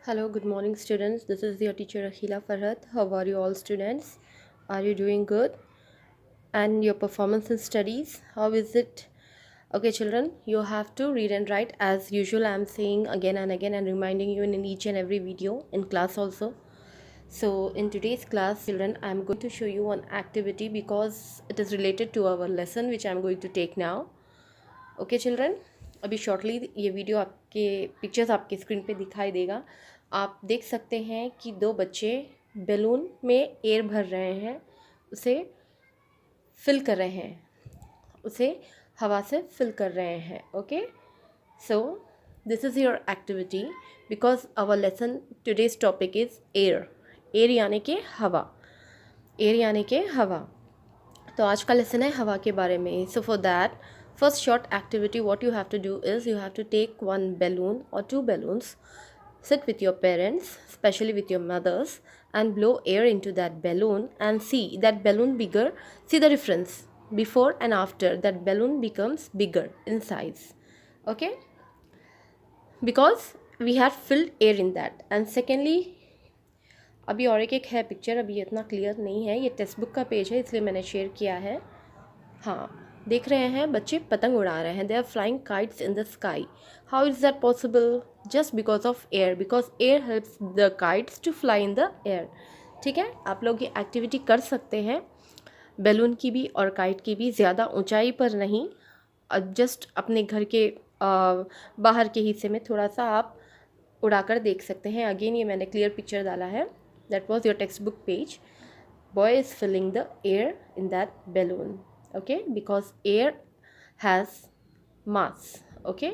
Hello, good morning, students. This is your teacher Akhila Farhat. How are you all, students? Are you doing good? And your performance in studies, how is it? Okay, children, you have to read and write as usual. I'm saying again and again and reminding you in each and every video in class also. So, in today's class, children, I'm going to show you one activity because it is related to our lesson which I'm going to take now. Okay children, अभी shortly ये video आपके pictures आपके screen पे दिखाई देगा। आप देख सकते हैं कि दो बच्चे बैलून में एयर भर रहे हैं, उसे फिल कर रहे हैं, उसे हवा से फिल कर रहे हैं। Okay, so this is your activity because our lesson today's topic is air. Air यानी कि हवा, एयर यानी कि हवा। तो आज का लेसन है हवा के बारे में। So for that first short activity, what you have to do is you have to take one balloon or two balloons, sit with your parents, especially with your mothers, and blow air into that balloon and see that balloon bigger. See the difference before and after. That balloon becomes bigger in size. Okay, because we have filled air in that. And secondly, अभी और एक है picture, अभी इतना clear नहीं है, ये text book का पेज है इसलिए मैंने शेयर किया है। हाँ, देख रहे हैं बच्चे पतंग उड़ा रहे हैं। They are flying kites in the sky. How is that possible? Just because of air, because air helps the kites to fly in the air. ठीक है, आप लोग ये एक्टिविटी कर सकते हैं, बैलून की भी और काइट की भी। ज़्यादा ऊंचाई पर नहीं, जस्ट अपने घर के बाहर के हिस्से में थोड़ा सा आप उड़ाकर देख सकते हैं। अगेन ये मैंने क्लियर पिक्चर डाला है। That was your text book page. Boy is filling the air in that balloon. okay, because air has mass. okay,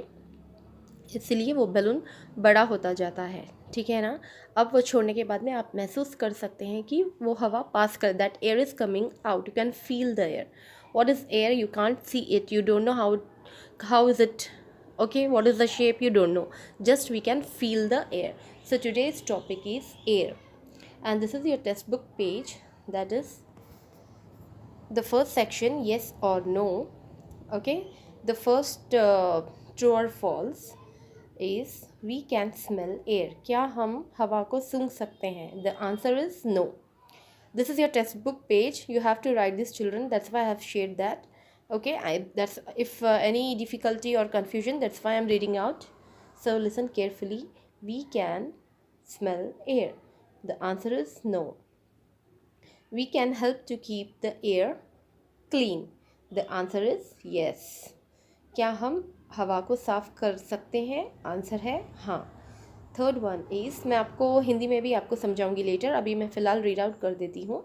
इसलिए वो बैलून बड़ा होता जाता है। ठीक है ना। अब वो छोड़ने के बाद में आप महसूस कर सकते हैं कि वो हवा पास कर, that air is coming out. You can feel the air. What is air? You can't see it, you don't know how is it. okay, what is the shape? you don't know, just we can feel the air. So today's topic is air, and this is your textbook page. That is the first section, yes or no. okay, the first true or false is we can smell air. क्या हम हवा को सूंघ सकते हैं? The answer is no. This is your textbook page. You have to write this, children. That's why I have shared that. okay, that's if any difficulty or confusion, that's why I'm reading out. So listen carefully. We can smell air. The answer is no. We can help to keep the air clean. The answer is yes. क्या हम हवा को साफ कर सकते हैं? Answer है हाँ। थर्ड वन इज़, मैं आपको हिंदी में भी आपको समझाऊंगी लेटर, अभी मैं फ़िलहाल रीड आउट कर देती हूँ।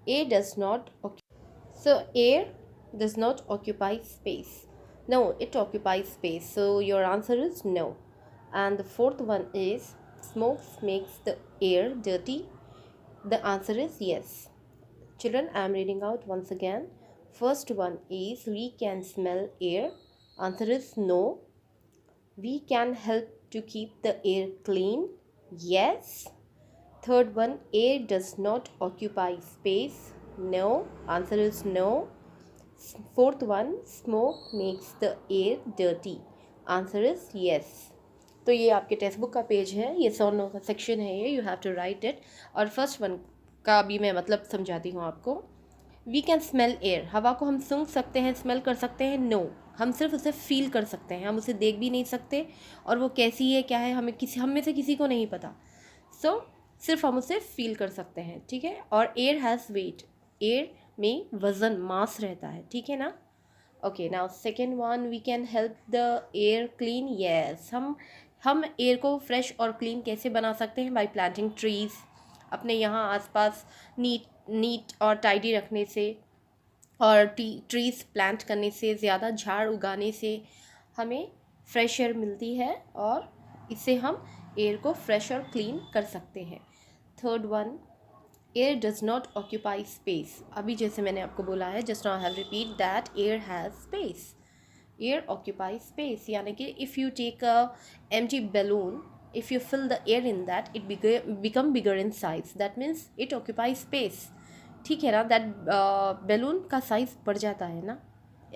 Air does not, so air does not occupy space. No, it occupy space. So your answer is no. And the fourth one is smoke makes the air dirty. The answer is yes. Children, I am reading out once again. First one is we can smell air. Answer is no. We can help to keep the air clean. Yes. Third one, air does not occupy space. No. Answer is no. Fourth one, smoke makes the air dirty. Answer is yes. तो ये आपके text book का page है, ये 100 no का section है, ये you have to write it. और फर्स्ट वन का भी मैं मतलब समझाती हूँ आपको। वी कैन स्मेल एयर, हवा को हम सूंघ सकते हैं, स्मेल कर सकते हैं? नो, हम सिर्फ उसे फील कर सकते हैं, हम उसे देख भी नहीं सकते, और वो कैसी है क्या है हम में से किसी को नहीं पता। सो सिर्फ हम उसे फील कर सकते हैं। ठीक है। और एयर हैज़ वेट, एयर में वज़न, मास रहता है। ठीक है ना। Okay, now second one, we can help the air clean. Yes, हम एयर को फ्रेश और क्लीन कैसे बना सकते हैं? By planting trees. अपने यहाँ आसपास नीट और टाइडी रखने से, और ट्रीज़ प्लांट करने से, ज़्यादा झाड़ उगाने से हमें फ्रेश एयर मिलती है, और इससे हम एयर को फ्रेश और क्लीन कर सकते हैं। Third one, air does not occupy space. अभी जैसे मैंने आपको बोला है, just now I have repeat that air has space. Air occupy space, यानी कि if you take a empty balloon, if you fill the air in that, it become bigger in size. That means it occupies space. ठीक है ना। That balloon का size बढ़ जाता है ना,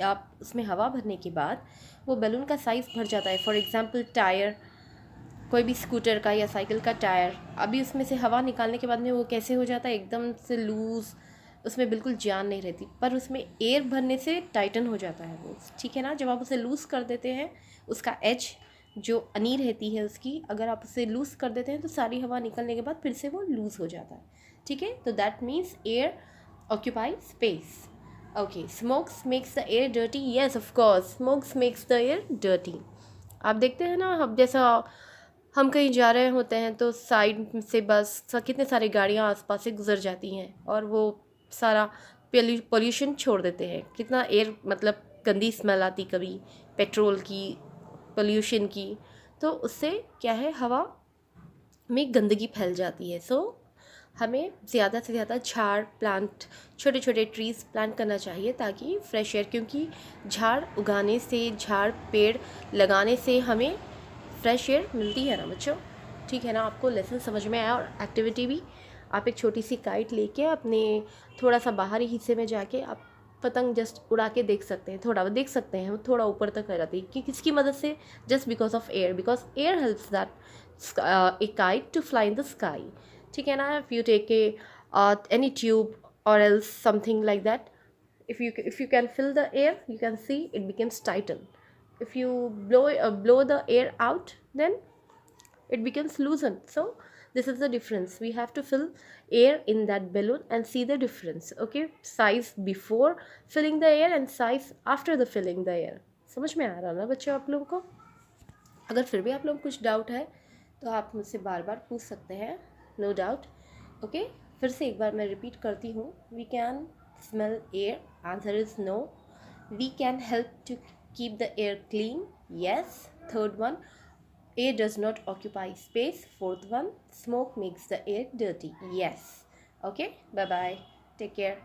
आप उसमें हवा भरने के बाद वो बैलून का साइज़ बढ़ जाता है। फॉर एग्जांपल टायर, कोई भी स्कूटर का या साइकिल का टायर, अभी उसमें से हवा निकालने के बाद में वो कैसे हो जाता है, एकदम से लूज़, उसमें बिल्कुल जान नहीं रहती, पर उसमें एयर भरने से टाइटन हो जाता है वो, ठीक है ना। जब आप उसे लूज़ कर देते हैं, उसका एज जो अनी रहती है उसकी, अगर आप उसे लूज़ कर देते हैं तो सारी हवा निकलने के बाद फिर से वो लूज़ हो जाता है, ठीक है। तो that means air occupy space. Okay, smokes makes the air dirty, yes of course smokes makes the air dirty. आप देखते हैं ना, हम जैसा हम कहीं जा रहे होते हैं तो साइड से बस कितने सारे गाड़ियाँ आसपास से गुजर जाती हैं और वो सारा पोल्यूशन छोड़ देते हैं, कितना एयर मतलब गंदी स्मेल आती कभी पेट्रोल की, पोल्यूशन की, तो उससे क्या है, हवा में गंदगी फैल जाती है। सो हमें ज़्यादा से ज़्यादा झाड़ प्लांट, छोटे छोटे ट्रीज़ प्लांट करना चाहिए ताकि फ्रेश एयर, क्योंकि झाड़ उगाने से, झाड़ पेड़ लगाने से हमें फ्रेश एयर मिलती है ना बच्चों, ठीक है ना। आपको लेसन समझ में आया, और एक्टिविटी भी, आप एक छोटी सी काइट लेके अपने थोड़ा सा बाहरी हिस्से में जाके आप पतंग जस्ट उड़ा के देख सकते हैं, थोड़ा देख सकते हैं, वो थोड़ा ऊपर तक कर जाती है कि किसकी मदद से, just because of air, because air helps that a kite to fly in the sky, ठीक है ना। If you take a any tube or else something like that, if you can fill the air, you can see it becomes tighten. If you blow the air out, then it becomes loosened. So this is the difference, we have to fill air in that balloon and see the difference, okay, size before filling the air and size after the filling the air। समझ में आ रहा ना बच्चों आप लोगों को? अगर फिर भी आप लोग कुछ डाउट है तो आप मुझसे बार बार पूछ सकते हैं, नो डाउट। ओके, फिर से एक बार मैं रिपीट करती हूँ, we can smell air, answer is no. We can help to keep the air clean, yes. Third one, air does not occupy space. Fourth one, smoke makes the air dirty, yes। Okay, bye bye, take care।